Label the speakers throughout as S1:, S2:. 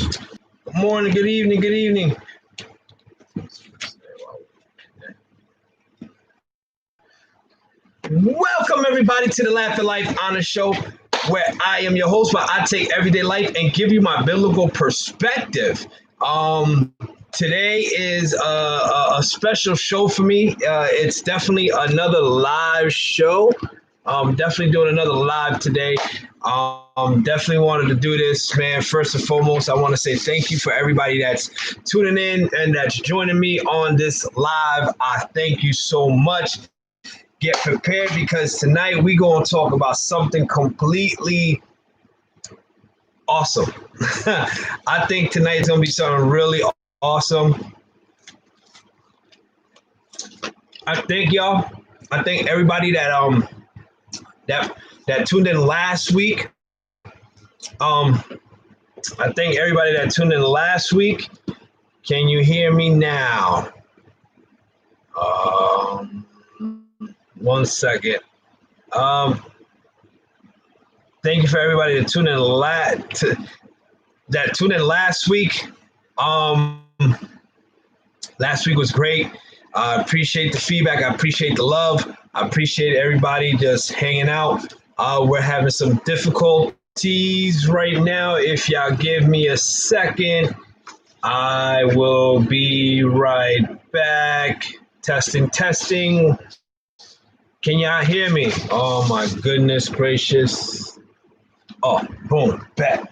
S1: Good morning, good evening, good evening. Welcome everybody to the Life Onour show, where I am your host, where I take everyday life and give you my biblical perspective. Today is a special show for me. It's definitely another live show. Definitely doing another live today. Definitely wanted to do this, man. First and foremost, I want to say thank you for everybody that's tuning in and that's joining me on this live. I thank you so much. Get prepared because tonight we're going to talk about something completely awesome. I think tonight is going to be something really awesome. I thank y'all. I thank everybody that tuned in last week. I thank everybody that tuned in last week. Can you hear me now? One second. Thank you for everybody that tuned in last week. Last week was great. I appreciate the feedback. I appreciate the love. I appreciate everybody just hanging out. We're having some difficulties right now. If y'all give me a second, I will be right back. Testing. Can y'all hear me? Oh my goodness gracious. Oh, boom, back.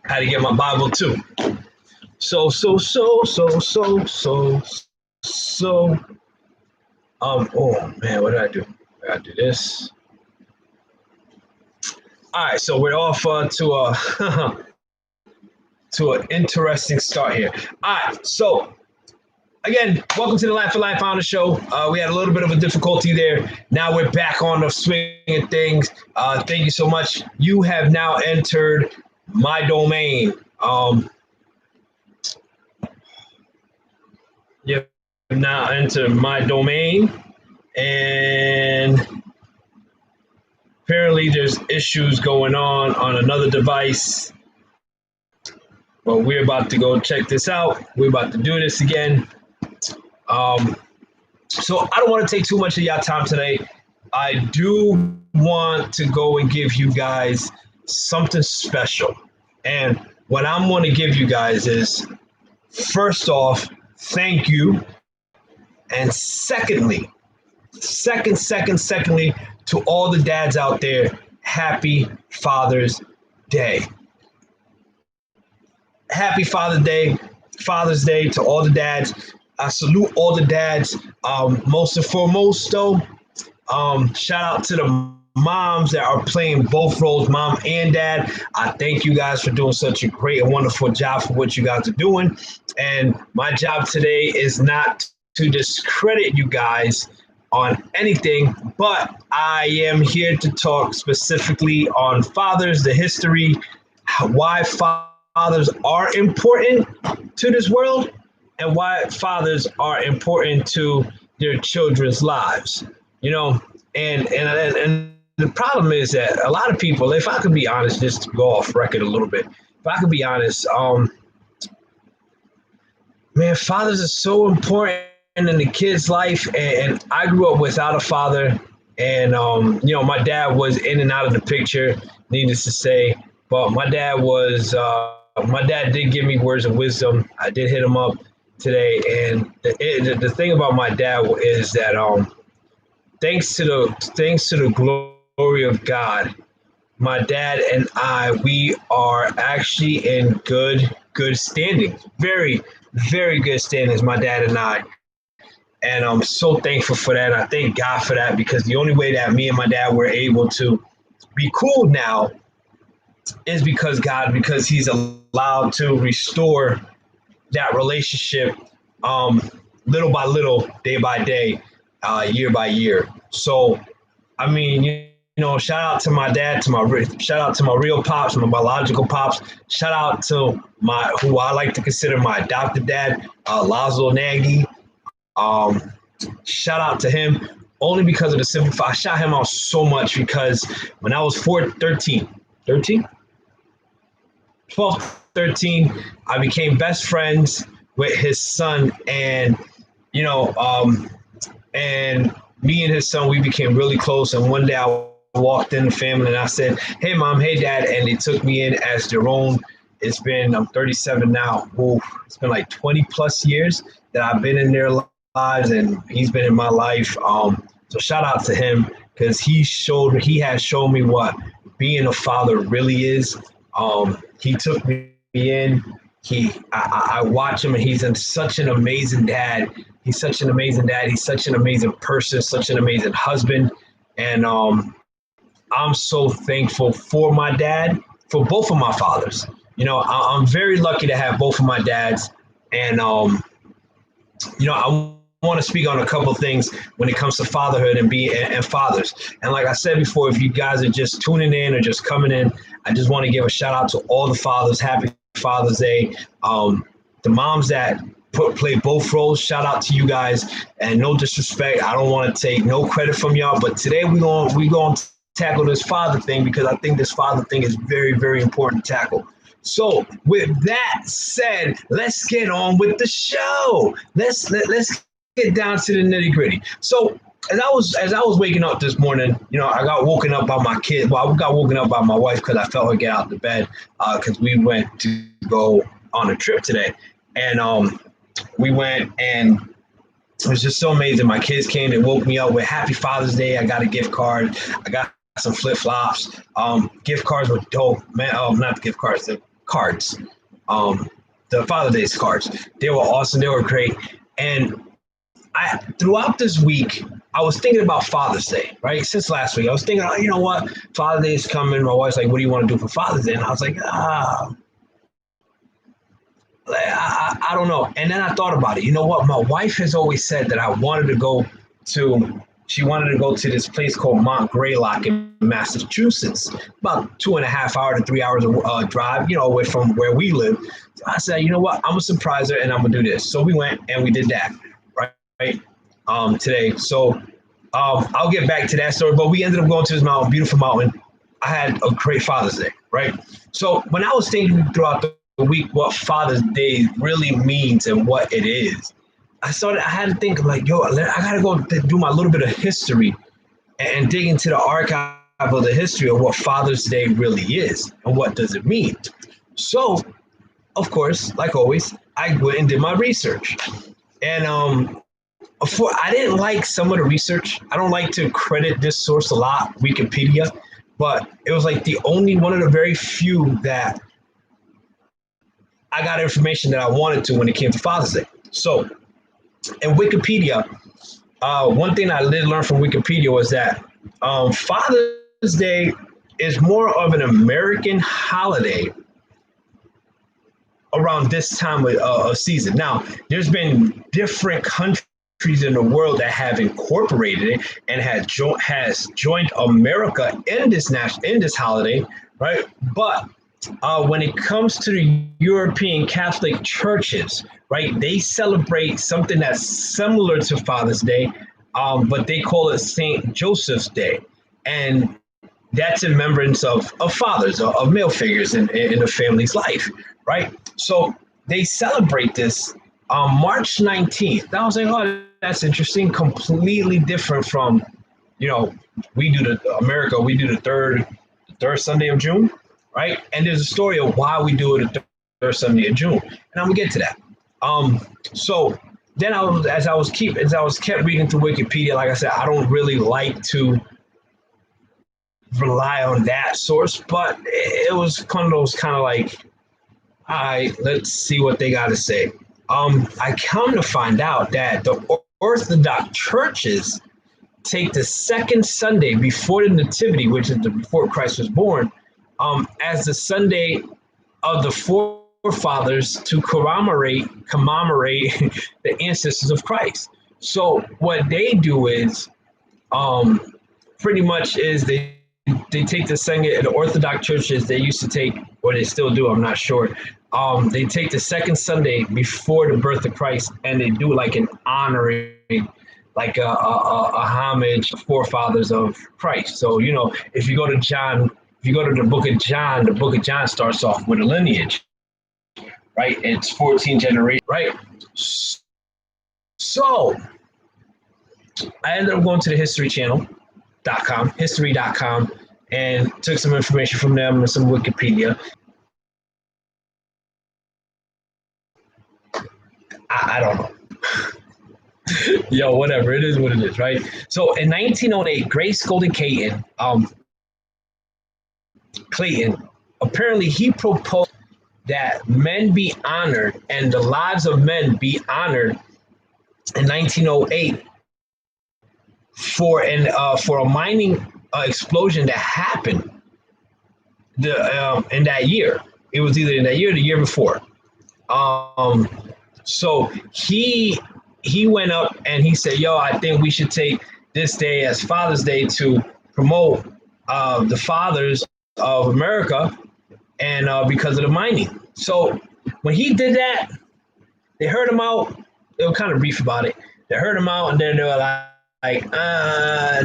S1: Had to get my Bible too. So. Oh man, what did I do? I gotta do this. All right, so we're off to an interesting start here. All right, so again, welcome to the Life Onour show. We had a little bit of a difficulty there. Now we're back on the swing of things. Thank you so much. You have now entered my domain. You have now entered my domain, and apparently there's issues going on another device. But we're about to go check this out. We're about to do this again. So I don't want to take too much of your time today. I do want to go and give you guys something special. And what I'm going to give you guys is, first off, thank you. And secondly, to all the dads out there, happy Father's Day. Happy Father's Day to all the dads. I salute all the dads. Most and foremost, though, shout out to the moms that are playing both roles, mom and dad. I thank you guys for doing such a great and wonderful job for what you guys are doing. And my job today is not to discredit you guys on anything, but I am here to talk specifically on fathers, the history, why fathers are important to this world, and why fathers are important to their children's lives. You know, and the problem is that a lot of people, if I could be honest, just to go off record a little bit, if I could be honest, man, fathers are so important in the kid's life. And I grew up without a father. And, my dad was in and out of the picture, needless to say. But my dad did give me words of wisdom. I did hit him up today. And the thing about my dad is that thanks to the glory of God, my dad and I, we are actually in good standing. Very, very good standings, my dad and I. And I'm so thankful for that. I thank God for that, because the only way that me and my dad were able to be cool now is because he's allowed to restore that relationship little by little, day by day, year by year. So, I mean, shout out to my dad, shout out to my real pops, my biological pops. Shout out to who I like to consider my adopted dad, Laszlo Nagy. Shout out to him. only because of the simple fact I shot him out so much because when I was 13, 12, 13, I became best friends with his son, and you know, and me and his son, we became really close. And one day I walked in the family and I said, "Hey, mom, hey, dad," and they took me in as their own. I'm 37 now. Ooh, it's been like 20 plus years that I've been in their lives, and he's been in my life. So shout out to him because he has shown me what being a father really is. He took me in. I watch him, and he's such an amazing dad. He's such an amazing dad. He's such an amazing person, such an amazing husband, and I'm so thankful for my dad, for both of my fathers. I'm very lucky to have both of my dads, and I want to speak on a couple of things when it comes to fatherhood and fathers. And like I said before, if you guys are just tuning in or just coming in, I just want to give a shout out to all the fathers. Happy Father's Day. The moms that play both roles, shout out to you guys. And no disrespect, I don't want to take no credit from y'all, but today we going to tackle this father thing because I think this father thing is very, very important to tackle. So with that said, let's get on with the show. Let's get down to the nitty gritty. So as I was waking up this morning, I got woken up by my kid. Well, I got woken up by my wife because I felt her get out of bed because we went to go on a trip today, and we went and it was just so amazing. My kids came and woke me up with Happy Father's Day. I got a gift card. I got some flip flops. Gift cards were dope, man. Not the gift cards, the cards. The Father's Day cards. They were awesome. They were great. And throughout this week, I was thinking about Father's Day, right? Since last week, I was thinking, you know what? Father's Day is coming. My wife's like, "What do you want to do for Father's Day?" And I was like, I don't know. And then I thought about it. You know what? My wife has always said that she wanted to go to this place called Mount Greylock in Massachusetts, about 2.5 to 3 hours drive, away from where we live. So I said, you know what? I'm going to surprise her and I'm going to do this. So we went and we did that, right? Today. So I'll get back to that story, but we ended up going to this mountain, beautiful mountain. I had a great Father's Day, right? So when I was thinking throughout the week what Father's Day really means and what it is, I had to think like, I gotta go do my little bit of history and dig into the archive of the history of what Father's Day really is and what does it mean. So, of course, like always, I went and did my research. And I didn't like some of the research. I don't like to credit this source a lot, Wikipedia, but it was like the only one of the very few that I got information that I wanted to when it came to Father's Day. So in Wikipedia, one thing I did learn from Wikipedia was that Father's Day is more of an American holiday around this time of season. Now, there's been different countries in the world that have incorporated it and has joined America in this holiday, right? But when it comes to the European Catholic churches, right, they celebrate something that's similar to Father's Day, but they call it St. Joseph's Day. And that's in remembrance of fathers, of male figures in a family's life, right? So they celebrate this on March 19th. I was like, oh, that's interesting. Completely different from, we do the third Sunday of June. Right, and there's a story of why we do it the third Sunday of June, and I'm gonna get to that. So then as I was kept reading through Wikipedia, like I said, I don't really like to rely on that source, but it was one of those kind of like, all right, let's see what they got to say. I come to find out that the Orthodox churches take the second Sunday before the Nativity, which is before Christ was born, as the Sunday of the forefathers to commemorate the ancestors of Christ. So what they do is, pretty much is they take the Sunday. The Orthodox churches, they used to take, or they still do, I'm not sure. They take the second Sunday before the birth of Christ, and they do like an honoring, like a homage forefathers of Christ. So, if you go to John, if you go to the book of John starts off with a lineage, right? It's 14 generations, right? So I ended up going to the history.com, and took some information from them and some Wikipedia. I don't know. Yo, whatever. It is what it is, right? So in 1908, Grace Golden Clayton, apparently he proposed that men be honored and the lives of men be honored in 1908 for a mining explosion that happened in that year. It was either in that year or the year before. So he went up and he said, "Yo, I think we should take this day as Father's Day to promote the fathers of America, and because of the mining." So when he did that, they heard him out. They were kind of brief about it. They heard him out, and then they were like,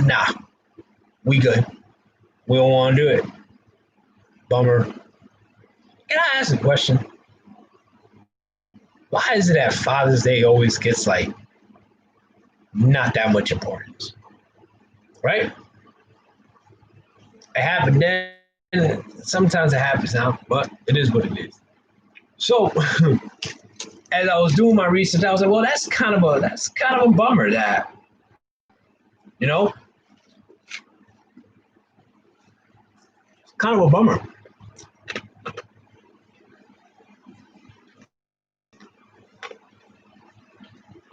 S1: nah, we good. We don't want to do it. Bummer. Can I ask a question? Why is it that Father's Day always gets like not that much importance? Right? It happened then. Sometimes it happens now, but it is what it is. So as I was doing my research, I was like, well, that's kind of a bummer that, kind of a bummer.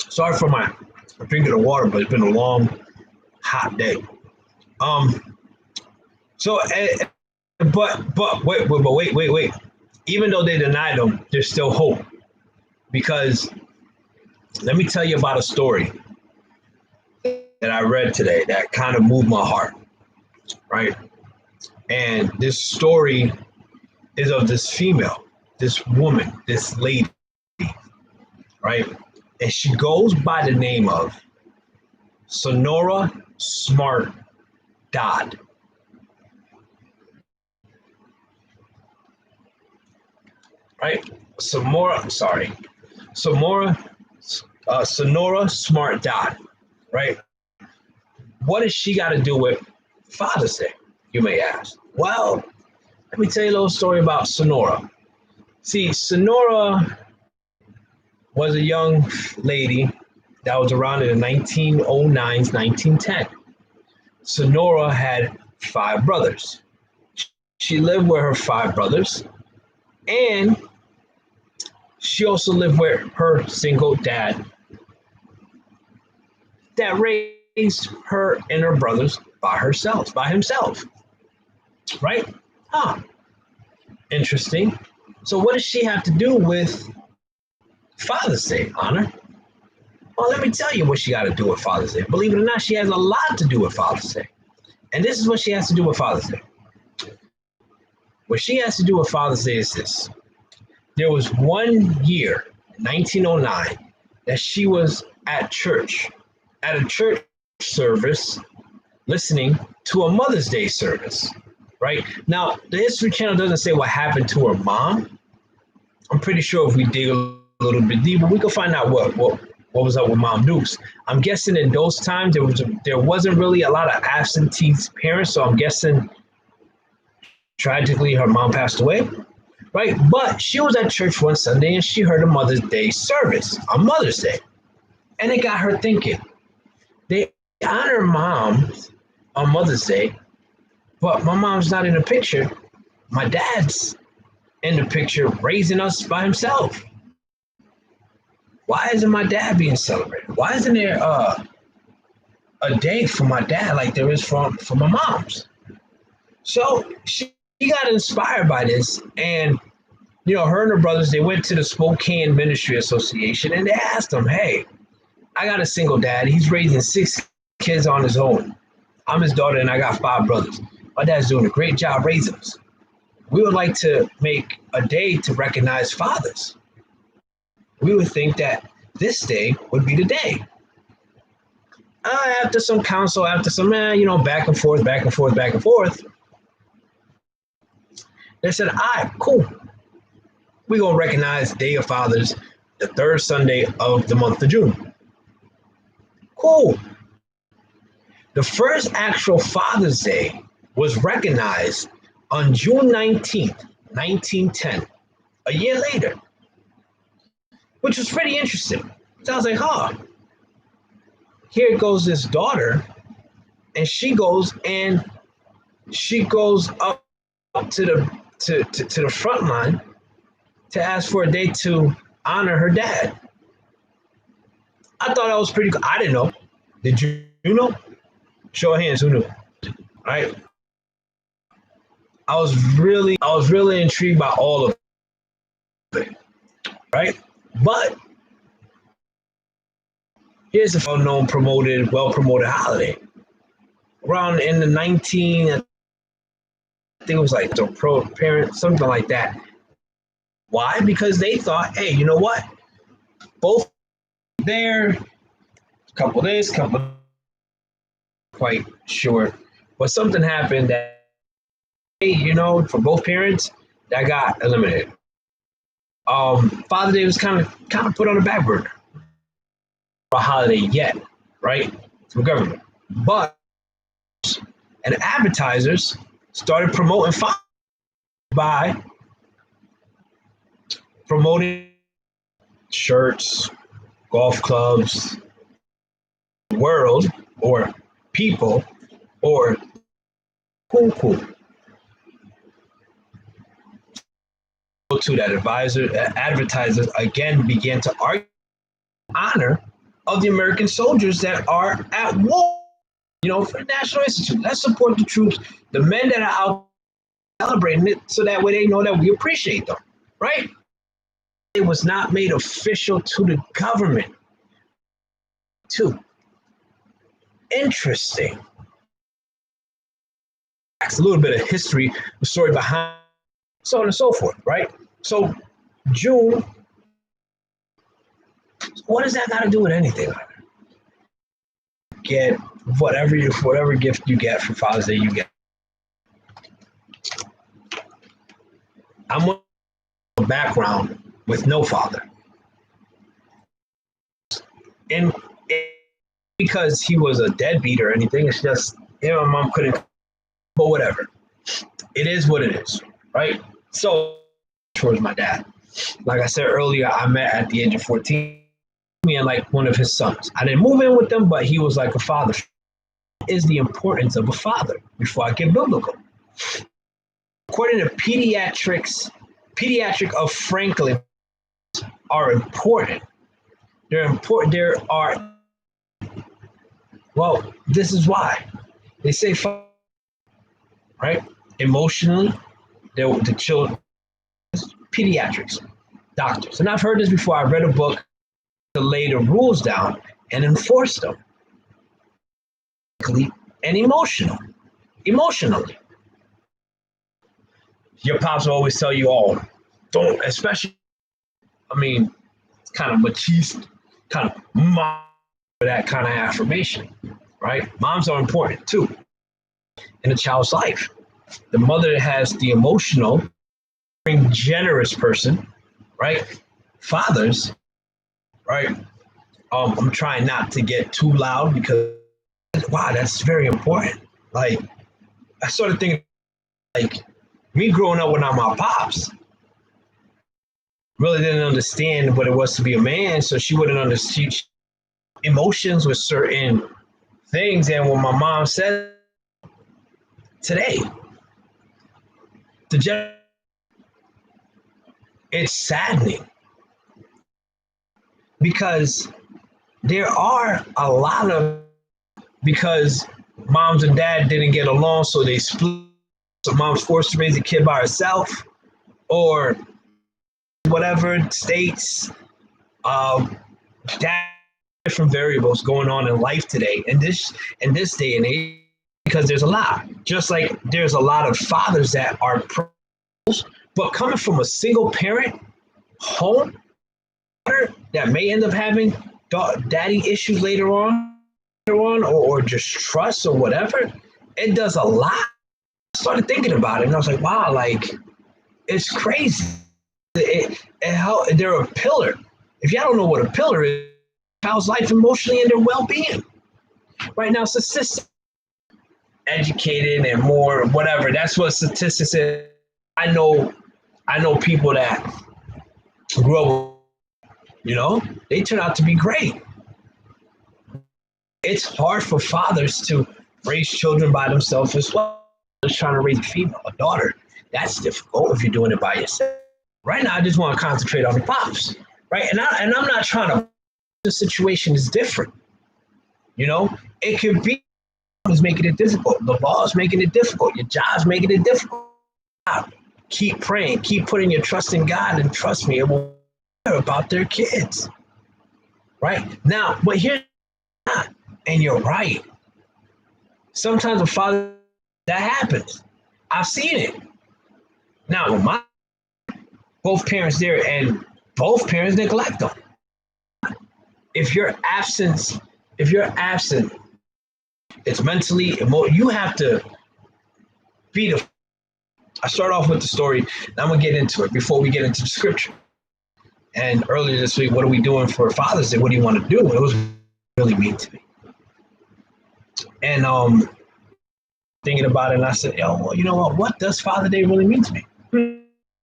S1: Sorry for my drinking of water, but it's been a long, hot day. So, but wait. Even though they denied them, there's still hope, because let me tell you about a story that I read today that kind of moved my heart, right? And this story is of this female, this woman, this lady, right? And she goes by the name of Sonora Smart Dodd. Right? Sonora Smart Dodd, right? What does she got to do with Father's Day, you may ask? Well, let me tell you a little story about Sonora. See, Sonora was a young lady that was around in the 1909s, 1910. Sonora had 5 brothers. She lived with her 5 brothers, and she also lived with her single dad that raised her and her brothers by himself. Right? Interesting. So what does she have to do with Father's Day, Honor? Well, let me tell you what she got to do with Father's Day. Believe it or not, she has a lot to do with Father's Day. And this is what she has to do with Father's Day. What she has to do with Father's Day is this. There was one year, 1909, that she was at a church service, listening to a Mother's Day service, right? Now, the History Channel doesn't say what happened to her mom. I'm pretty sure if we dig a little bit deeper, we can find out what was up with Mom Dukes. I'm guessing in those times there wasn't really a lot of absentee parents, so I'm guessing tragically her mom passed away, right? But she was at church one Sunday and she heard a Mother's Day service on Mother's Day, and it got her thinking. They honor moms on Mother's Day, but my mom's not in the picture. My dad's in the picture raising us by himself. Why isn't my dad being celebrated? Why isn't there a day for my dad like there is for my mom's? So she got inspired by this, and her and her brothers, they went to the Spokane Ministry Association and they asked them, hey, I got a single dad. He's raising 6 kids on his own. I'm his daughter and I got 5 brothers. My dad's doing a great job raising us. We would like to make a day to recognize fathers. We would think that this day would be the day. After some counsel, after some, back and forth, back and forth, back and forth, they said, all right, cool. We're going to recognize Day of Fathers the third Sunday of the month of June. Cool. The first actual Father's Day was recognized on June 19th, 1910, a year later, which was pretty interesting. So I was like, here goes this daughter, and she goes up to the front line to ask for a day to honor her dad. I thought that was pretty cool. I didn't know. Did you know? Show of hands, who knew? Right? I was really intrigued by all of it. Right? But here's a well-known, well-promoted holiday. Around in the I think it was like the pro parent, something like that. Why? Because they thought, hey, you know what? Both there, couple this, couple quite sure. But something happened that, hey, for both parents, that got eliminated. Father's Day was kind of put on the back burner. A holiday yet, right? From government. But and advertisers started promoting Father's Day by promoting shirts, golf clubs, world, or people, or cool. To that advertisers again began to argue in honor of the American soldiers that are at war. For the National Institute, let's support the troops, the men that are out celebrating it, so that way they know that we appreciate them, right? It was not made official to the government. Too interesting. A little bit of history, the story behind, so on and so forth, right? So June, what does that got to do with anything? Get whatever gift you get for Father's Day, you get. I'm a background with no father, and because he was a deadbeat or anything, it's just my mom couldn't. But whatever, it is what it is, right? So towards my dad, like I said earlier, I met at the age of 14. Me and like one of his sons. I didn't move in with them, but he was like a father. Is the importance of a father before I get biblical. According to pediatric of Franklin are important. They're important. Well, this is why. They say, right? Emotionally, the children, pediatrics, doctors. And I've heard this before. I read a book to lay the rules down and enforce them. And emotionally. Your pops will always tell you, don't, especially, it's kind of machiste, kind of mom, that kind of affirmation, right? Moms are important too in a child's life. The mother has the emotional, generous person, right? Fathers, right? I'm trying not to get too loud because, wow, that's very important. Like, I sort of think, like, me growing up without my pops, really didn't understand what it was to be a man, so she wouldn't understand emotions with certain things. And when my mom said today, it's saddening because there are a lot of, because moms and dad didn't get along, so they split. So mom's forced to raise a kid by herself, or whatever states, different variables going on in life today, in this day and age, because there's a lot. Just like there's a lot of fathers that are pros, but coming from a single parent home that may end up having daddy issues later on, on or just trust or whatever, it does a lot. I started thinking about it and I was like, wow, like it's crazy. How they're a pillar. If y'all don't know what a pillar is, child's life emotionally and their well-being. Right now, statistics educated and more whatever. That's what statistics is. I know people that grew up, they turn out to be great. It's hard for fathers to raise children by themselves as well. Just trying to raise a female, a daughter. That's difficult if you're doing it by yourself. Right now, I just want to concentrate on the pops, right? And I'm not trying to. The situation is different. It could be is making it difficult. The law is making it difficult. Your job's making it difficult. Keep praying. Keep putting your trust in God, and trust me, it will care about their kids. Right now, but here's not, and you're right. Sometimes a father that happens. I've seen it. Now, with both parents there, and both parents neglect them. If you're absent, it's mentally, you have to be the. I start off with the story, and I'm gonna get into it before we get into the scripture. And earlier this week, what are we doing for Father's Day? What do you want to do? It was really mean to me. And thinking about it, and I said, well, you know what? What does Father's Day really mean to me?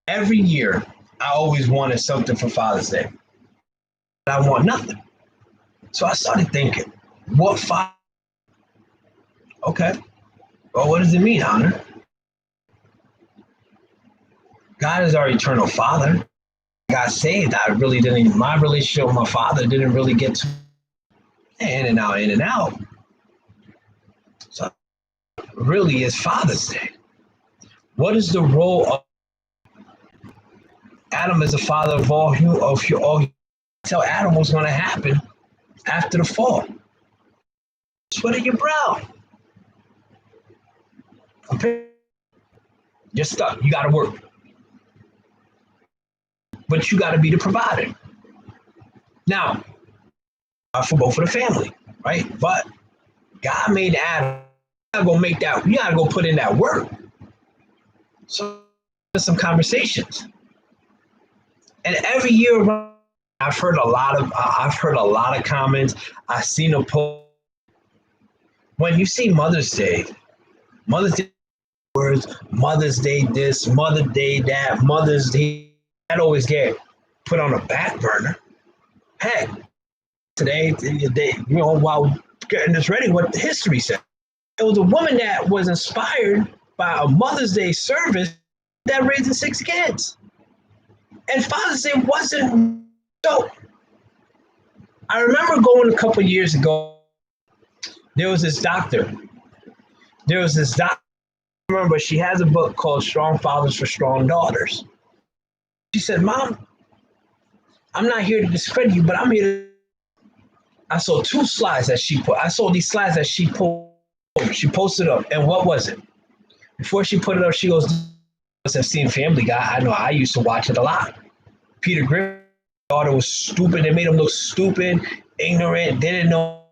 S1: Every year, I always wanted something for Father's Day. I want nothing. So I started thinking, what father? Okay. Well, what does it mean, Honor? God is our eternal Father. I got saved. My relationship with my father didn't really get to in and out. So really is Father's Day. What is the role of Adam as the father of all tell Adam what's going to happen after the fall. Sweat of your brow. You're stuck. You got to work. But you got to be the provider. Now, for both of the family, right? But God made Adam. You got to go put in that work. So there's some conversations. And every year, I've heard a lot of comments. I've seen a post. When you see Mother's Day words, Mother's Day this, Mother's Day that, Mother's Day, that always get put on a back burner. Heck, today, while getting this ready, what the history said. It was a woman that was inspired by a Mother's Day service that raised 6 kids. And Father's Day wasn't so. I remember going a couple of years ago. There was this doctor. I remember she has a book called Strong Fathers for Strong Daughters. She said, Mom, I'm not here to discredit you, but I'm here to. I saw 2 slides that she put. I saw these slides that she posted up. And what was it? Before she put it up, she goes, I've seen Family Guy. I know I used to watch it a lot. Peter Griffin's daughter was stupid. They made him look stupid, ignorant, didn't know.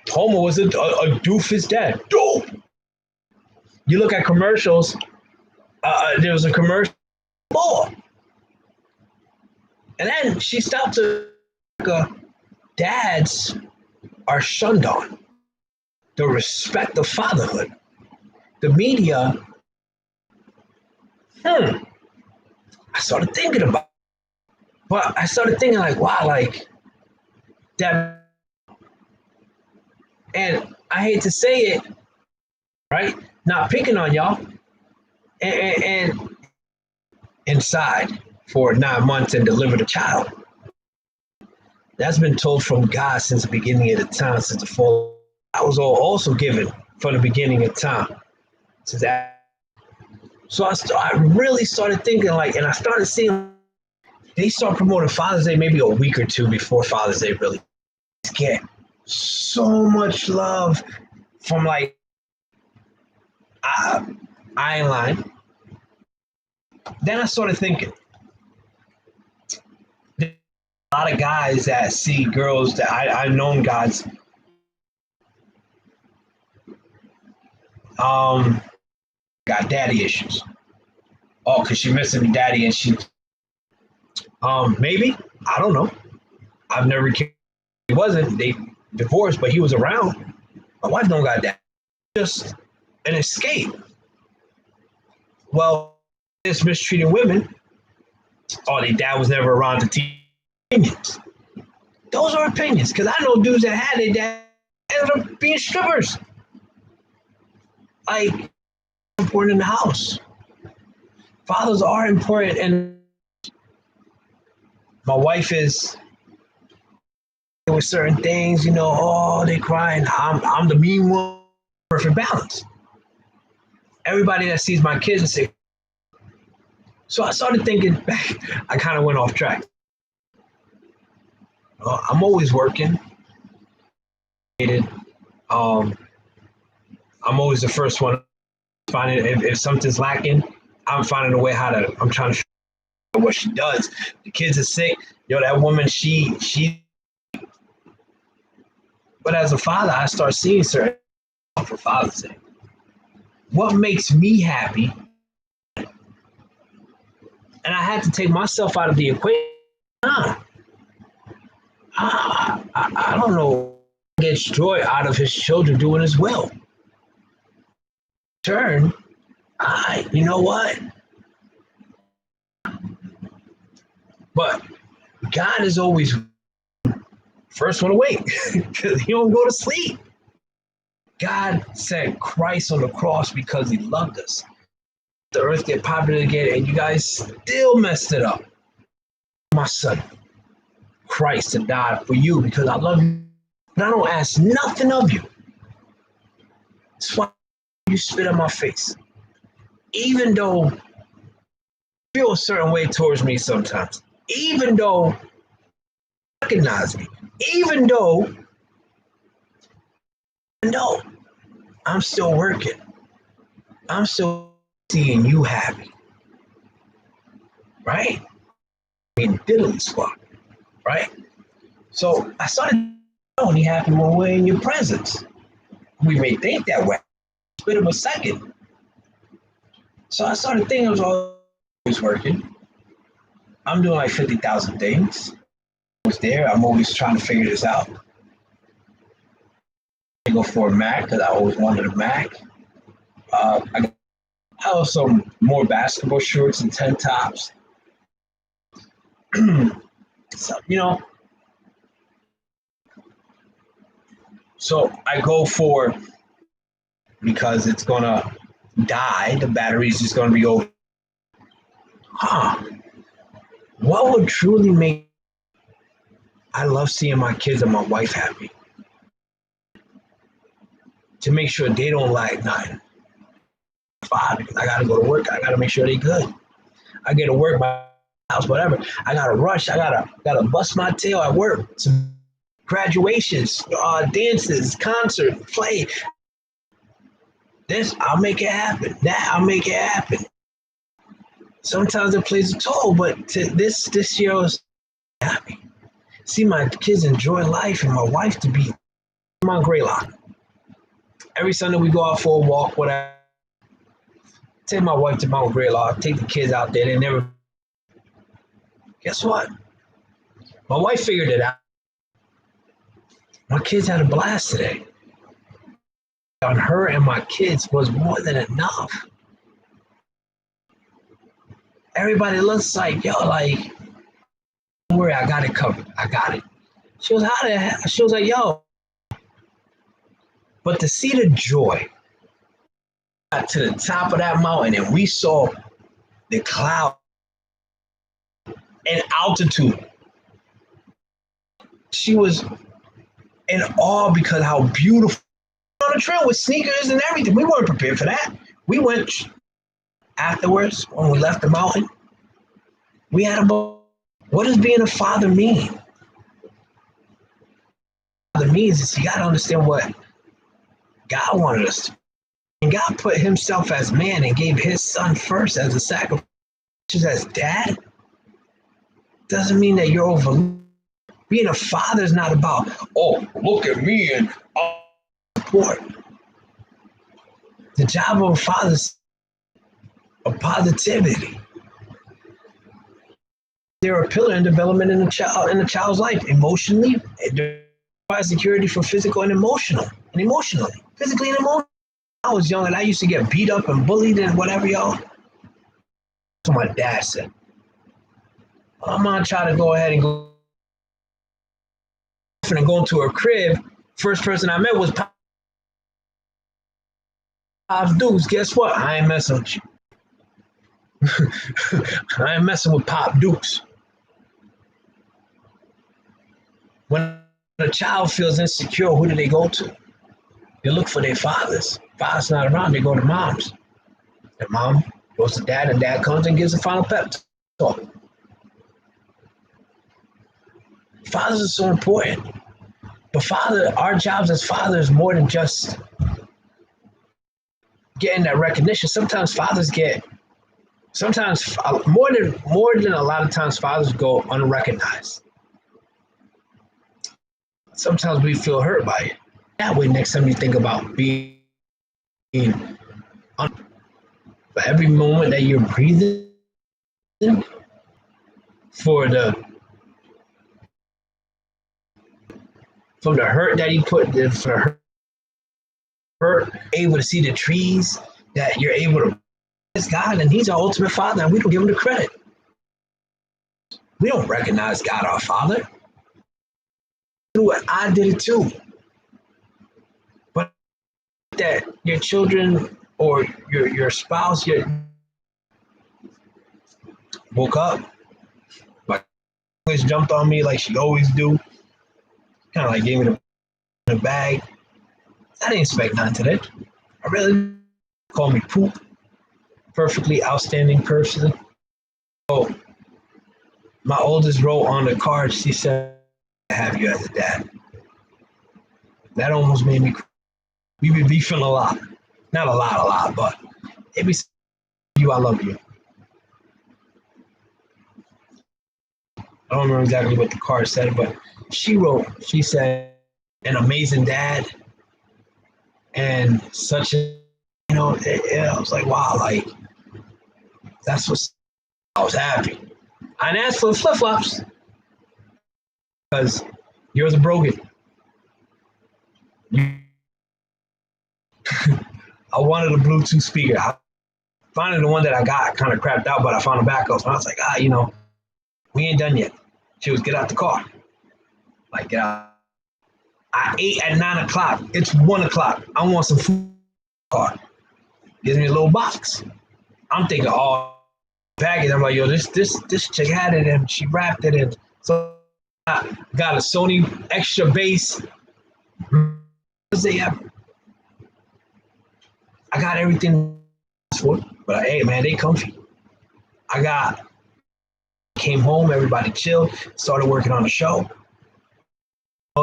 S1: Homer was a doofus dad. Dope. You look at commercials. There was a commercial. And then she stopped to dads are shunned on. The respect of fatherhood. The media. I started thinking about it. But I started thinking like, wow, like that. And I hate to say it, right? Not picking on y'all. And inside for 9 months and delivered a child. That's been told from God since the beginning of the time, since the fall. I was also given from the beginning of time. Since that. So I really started thinking like, and I started seeing they start promoting Father's Day maybe a week or 2 before Father's Day really get so much love from like I ain't lying. Then I started thinking there's a lot of guys that see girls that I've known guys got daddy issues. Oh, because she missing daddy and she, maybe, I don't know. I've never, he wasn't, they divorced, but he was around. My wife don't got that. Just an escape. Well, this mistreating women, oh, their dad was never around to teach opinions. Those are opinions, because I know dudes that had their dad ended up being strippers. Like, important in the house. Fathers are important, and my wife is with certain things, you know, oh, they crying. I'm the mean one. Perfect balance. Everybody that sees my kids and say, so I started thinking back, I kind of went off track. I'm always working. I'm always the first one finding if something's lacking, I'm finding a way I'm trying to figure out what she does. The kids are sick. Yo, that woman, she. But as a father, I start seeing certain for Father's Day. What makes me happy? And I had to take myself out of the equation. I don't know. Gets joy out of his children doing his will. Turn, you know what? But God is always first one awake because he don't go to sleep. God sent Christ on the cross because he loved us. The earth get popular again, and you guys still messed it up. My son, Christ, to die for you because I love you. But I don't ask nothing of you. That's why you spit on my face. Even though you feel a certain way towards me sometimes, even though you recognize me, even though I'm still working. I'm still seeing you happy. Right? In diddly squad. Right? So I started only happy when we're in your presence. We may think that way. Spit of a second. So I started thinking I was always working. I'm doing like 50,000 things. I was there. I'm always trying to figure this out. I go for a Mac because I always wanted a Mac. I have some more basketball shorts and 10 tops. So, so I go for, because it's going to die, the battery is just going to be over. What would truly make, I love seeing my kids and my wife happy. To make sure they don't lack nothing. Because I got to go to work. I got to make sure they good. I get to work, my house, whatever. I got to rush. I gotta bust my tail at work. Some graduations, dances, concert, play. This, I'll make it happen. That, I'll make it happen. Sometimes it plays a toll, but this year I was happy. See my kids enjoy life and my wife to be Mount Greylock. Every Sunday we go out for a walk, whatever. Take my wife to Mount Greylock, take the kids out there. They never. Guess what? My wife figured it out. My kids had a blast today. On her and my kids was more than enough. Everybody looks like, yo, like, don't worry, I got it covered. I got it. She was she was like, yo. But to see the joy, got to the top of that mountain and we saw the cloud and altitude. She was in awe because how beautiful. On the trail with sneakers and everything. We weren't prepared for that. We went afterwards when we left the mountain. We had a ball. What does being a father mean? Father means is you got to understand what God wanted us to. And God put himself as man and gave his son first as a sacrifice. As dad doesn't mean that you're over. Being a father is not about, oh, look at me and support. The job of a father is of positivity. They're a pillar in development in a child's life, emotionally. It provides security for physical and emotionally, physically and emotionally. I was young and I used to get beat up and bullied and whatever, y'all. That's what my dad said. I'm gonna try to go ahead and go into her crib. First person I met was Pop Dukes. Guess what? I ain't messing with you. I ain't messing with Pop Dukes. When a child feels insecure, who do they go to? They look for their fathers. Father's not around, they go to moms. And mom goes to dad, and dad comes and gives a final pep talk. Fathers are so important. But our jobs as fathers more than just getting that recognition. Sometimes more than a lot of times fathers go unrecognized. Sometimes we feel hurt by it. That way, next time you think about being for every moment that you're breathing, from the hurt that he put, for hurt, able to see the trees, that you're able to praise God, and He's our ultimate Father, and we don't give Him the credit. We don't recognize God our Father. I did it too. But that your children or your spouse woke up, like always jumped on me like she always do, kind of like gave me the bag. I didn't expect nothing today. I really called me poop. Perfectly outstanding person. So my oldest wrote on the card, she said, I have you as a dad. That almost made me cry. We be beefing a lot. Not a lot, but it be you, I love you. I don't remember exactly what the card said, but she said, an amazing dad and such a, I was like, wow, like, that's what I was happy. I didn't ask for the flip-flops because yours are broken. I wanted a Bluetooth speaker. Finally, the one that I got kind of crapped out, but I found a backup. So I was like, we ain't done yet. She was, get out the car. Like, get out. I ate at 9 o'clock. It's 1 o'clock. I want some food in the car. Gives me a little box. I'm thinking, package. I'm like, yo, this chick had it and she wrapped it in. So I got a Sony extra bass. I got everything for it, but hey, man, they comfy. Came home, everybody chilled, started working on the show.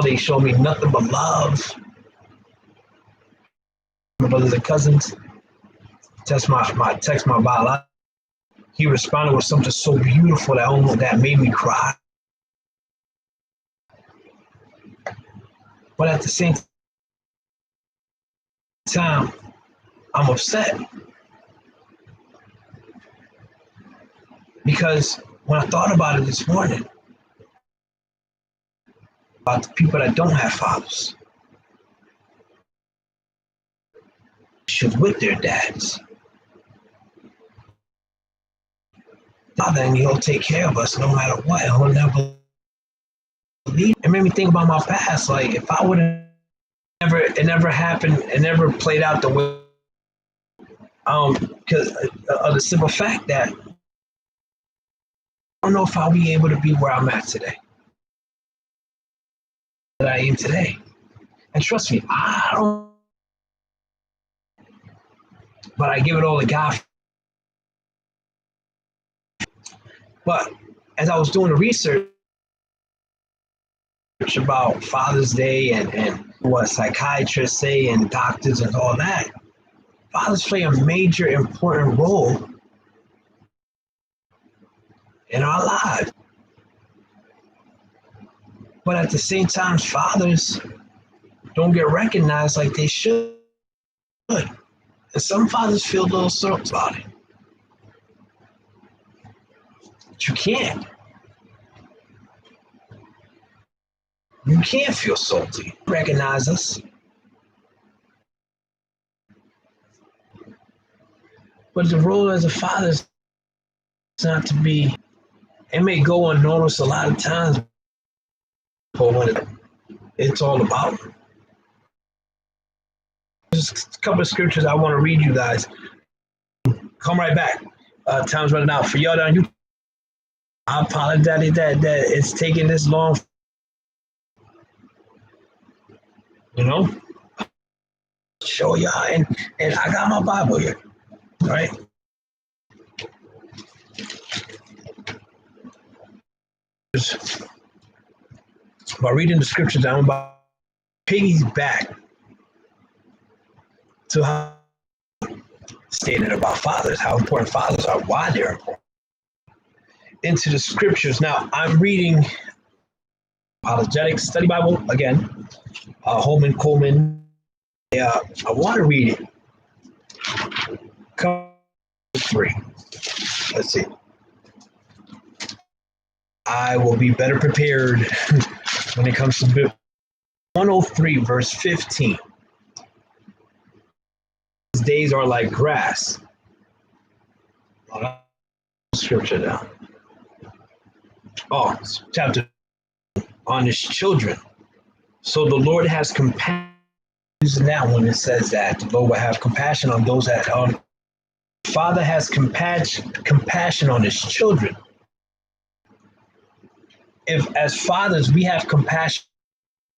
S1: They showed me nothing but love. My brothers and cousins. Text my biological. He responded with something so beautiful that made me cry. But at the same time, I'm upset. Because when I thought about it this morning, about the people that don't have fathers, should with their dads. Father, and He'll take care of us no matter what. He'll never leave. It made me think about my past. Like, if I would have it never happened, it never played out the way, because of the simple fact that I don't know if I'll be able to be where I'm at today, that I am today. And trust me, I don't, but I give it all to God. But as I was doing the research about Father's Day and what psychiatrists say and doctors and all that, fathers play a major important role in our lives. But at the same time, fathers don't get recognized like they should. And some fathers feel a little sorry about it. But you can't. You can't feel salty. Recognize us. But the role as a father is not to be, it may go unnoticed a lot of times, but when it's all about. There's a couple of scriptures I want to read you guys. Come right back. Time's running out. For y'all down, I apologize that it's taking this long. You know, show y'all, and I got my Bible here. All right. By reading the scriptures, I'm about piggyback to how stated about fathers, how important fathers are, why they're important. Into the scriptures. Now, I'm reading Apologetics Study Bible again, Holman Coleman. I want to read it. Come 3. Let's see. I will be better prepared when it comes to 103, verse 15. His days are like grass. Scripture now. Oh, chapter on his children. So the Lord has compassion. Now, when it says that the Lord will have compassion on those that Father has compassion on his children. If as fathers we have compassion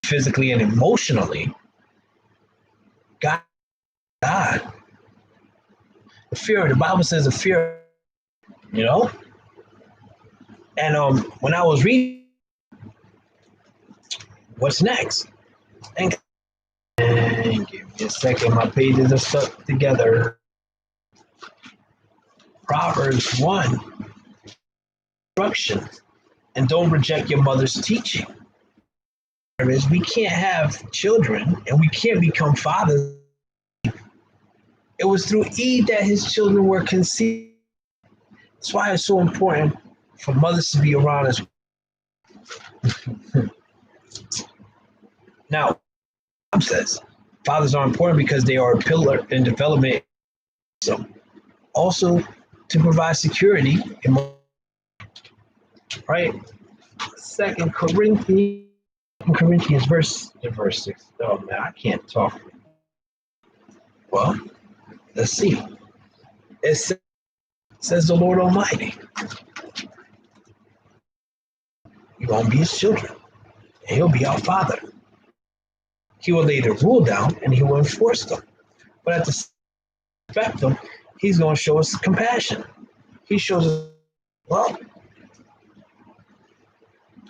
S1: physically and emotionally, God, the fear, the Bible says the fear, you know. And when I was reading, what's next? And give me a second, my pages are stuck together. Proverbs 1, instruction, and don't reject your mother's teaching. Is we can't have children and we can't become fathers. It was through Eve that his children were conceived. That's why it's so important for mothers to be around us. Now, Bob says fathers are important because they are a pillar in development. So, also to provide security, right? 2 Corinthians verse 6. Oh man, I can't talk. Well, let's see. It says the Lord Almighty. You're going to be his children, and he'll be our father. He will lay the rule down, and he will enforce them. But at the spectrum, he's going to show us compassion. He shows us, well,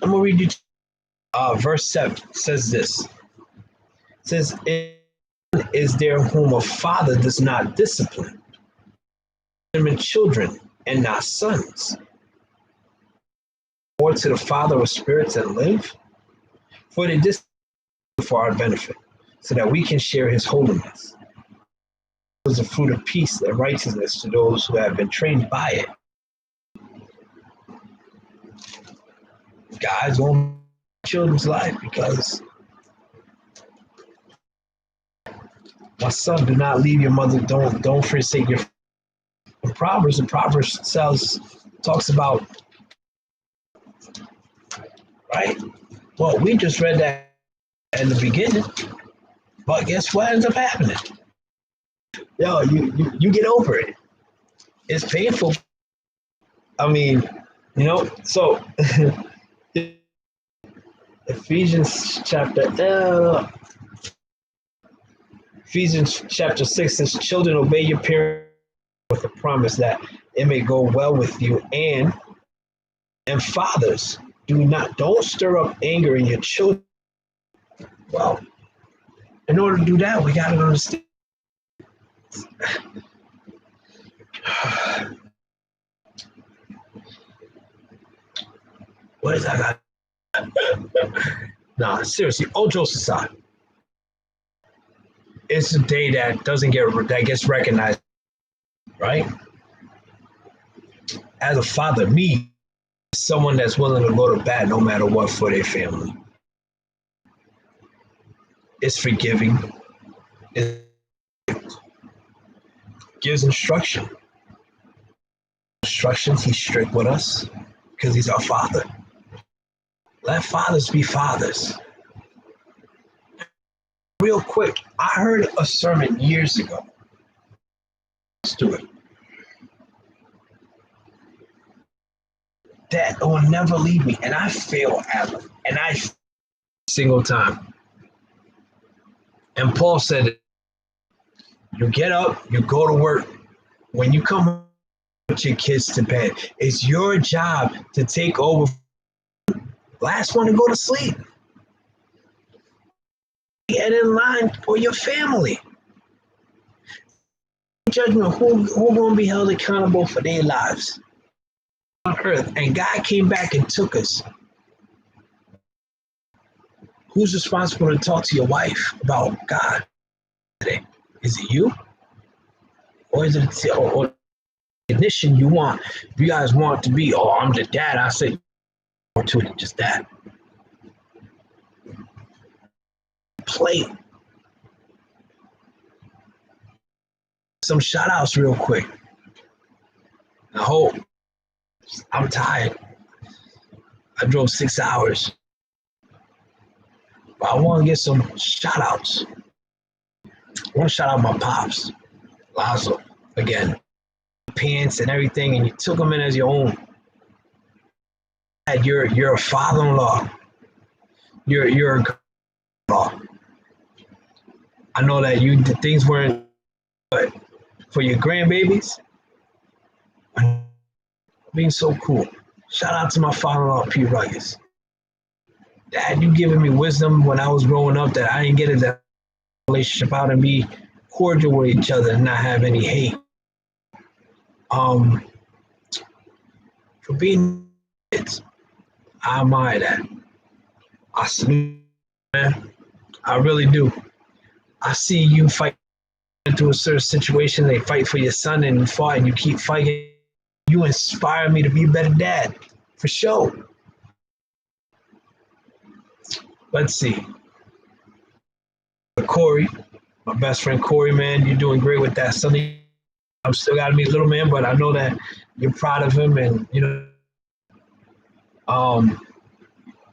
S1: I'm going to read you verse 7. It says this. It says, is there whom a father does not discipline? Them in children and not sons. Or to the Father of spirits and live? For they discipline for our benefit, so that we can share his holiness. It was the fruit of peace and righteousness to those who have been trained by it. Guys on children's life, because my son, do not leave your mother, don't forsake your. In Proverbs, talks about, right? Well, we just read that in the beginning, but guess what ends up happening? Yo, you get over it. It's painful. I mean, you know, so Ephesians chapter 6 says, children, obey your parents with the promise that it may go well with you, and fathers, don't stir up anger in your children. Well, in order to do that, we got to understand. What is that? Nah, seriously, all jokes aside. it's a day that that gets recognized, right? As a father, me, someone that's willing to go to bat no matter what for their family. It's forgiving. It gives instruction. Instructions, he's strict with us because he's our father. Let fathers be fathers. Real quick, I heard a sermon years ago. Let's do it. Dad will never leave me, and I fail at it, and I single time. And Paul said, you get up, you go to work. When you come with your kids to bed, it's your job to take over. Last one to go to sleep. Get in line for your family. Judgment, who going to be held accountable for their lives on earth? And God came back and took us. Who's responsible to talk to your wife about God today? Is it you? Or is it or ignition you want? If you guys want to be, oh, I'm the dad, I say, opportunity, just that. Play. Some shout outs real quick. I hope. I'm tired. I drove 6 hours. But I want to get some shout outs. I want to shout out my pops, Lazo, again. Pants and everything, and you took them in as your own. You're a father-in-law. You're a law. I know that things weren't, but for your grandbabies, being so cool. Shout out to my father-in-law, P. Ruggers. Dad, you giving me wisdom when I was growing up that I didn't get that relationship out and be cordial with each other and not have any hate. For being kids, I admire that. I salute, man. I really do. I see you fight through a certain situation. They fight for your son, and you fight, and you keep fighting. You inspire me to be a better dad, for sure. Let's see. Corey, my best friend Corey, man, you're doing great with that son. I'm still got to meet little man, but I know that you're proud of him, and you know,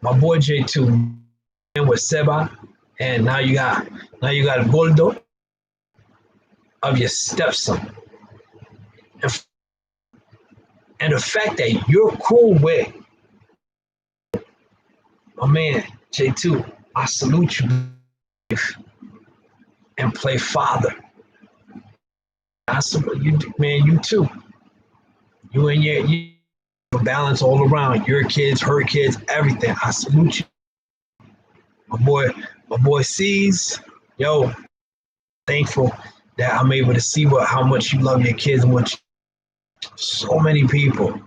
S1: my boy J2 with Seba, and now you got Goldo of your stepson, and the fact that you're cool with my man J2, I salute you, and play father. I salute you, man. You too. You and your balance all around. Your kids, her kids, everything. I salute you. My boy sees, yo, thankful that I'm able to see how much you love your kids and what so many people.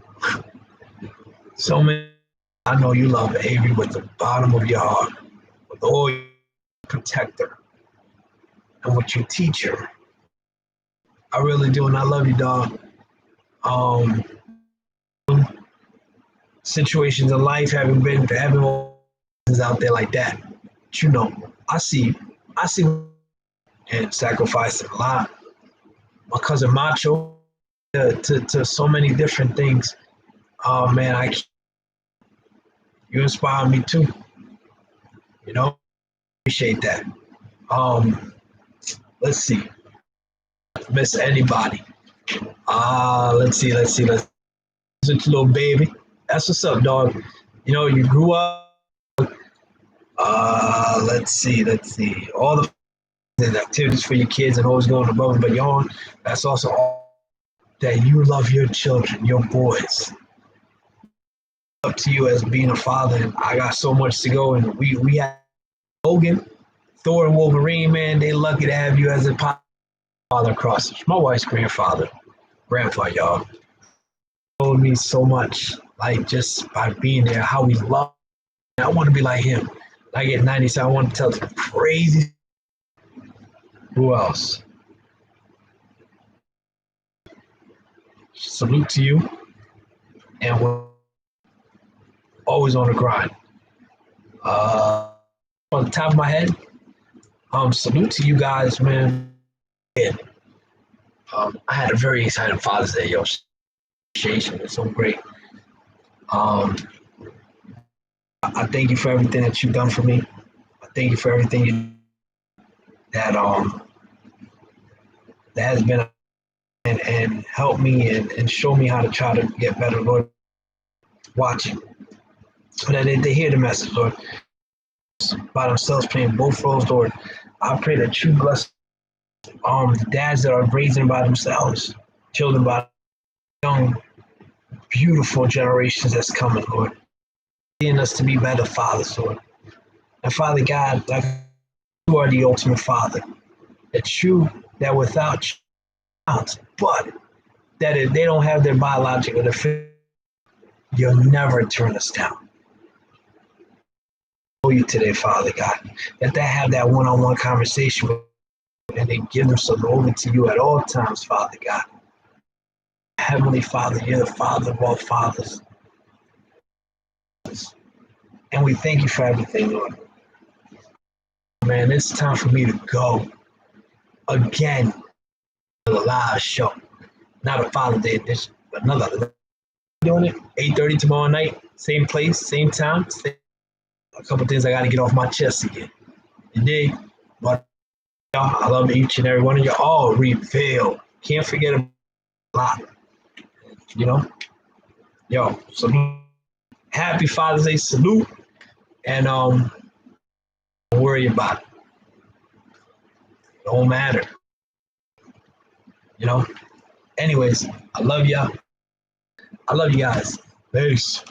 S1: So many. I know you love Avery with the bottom of your heart, with all your protector, and what you teach her. I really do, and I love you, dog. Situations in life haven't out there like that. But you know, I see, and sacrificing a lot. My cousin Macho to so many different things. Oh man, you inspire me too. You know, appreciate that. Let's see. Miss anybody? Let's see. Little baby. That's what's up, dog. You know, you grew up. Let's see. All the activities for your kids and always going above and beyond. That's also all that you love your children, your boys. Up to you as being a father, and I got so much to go. And we have Logan, Thor, and Wolverine. Man, they lucky to have you as a father across. My wife's grandfather, y'all, told me so much. Like just by being there, how we love. I want to be like him. I get 90, so I want to tell the crazy. Who else? Salute to you, and we're always on the grind. On the top of my head, salute to you guys, man. And, I had a very exciting Father's Day, yo. Appreciation, it's so great. Um, I thank you for everything that you've done for me. I thank you for everything that that has been and helped me and show me how to try to get better, Lord. Watching so that they hear the message, Lord, by themselves playing both roles, Lord. I pray that you bless the dads that are raising by themselves, children by young, beautiful generations that's coming, Lord. Seeing us to be better fathers, Lord. And Father God, like you are the ultimate Father. That you, that without you, but that if they don't have their biological defense, you'll never turn us down. You today, Father God, that they have that one-on-one conversation with you and they give themselves over to you at all times, Father God. Heavenly Father, you're the Father of all fathers. And we thank you for everything, Lord. Man, it's time for me to go again to the live show. Not a Father Day edition, but another. Doing it 8:30 tomorrow night, same place, same time. A couple things I got to get off my chest again. You dig? But y'all, I love each and every one of you. All reveal. Can't forget a lot. You know? Yo, salute. Happy Father's Day, salute. And don't worry about it. Don't matter. You know? Anyways, I love y'all. I love you guys. Peace.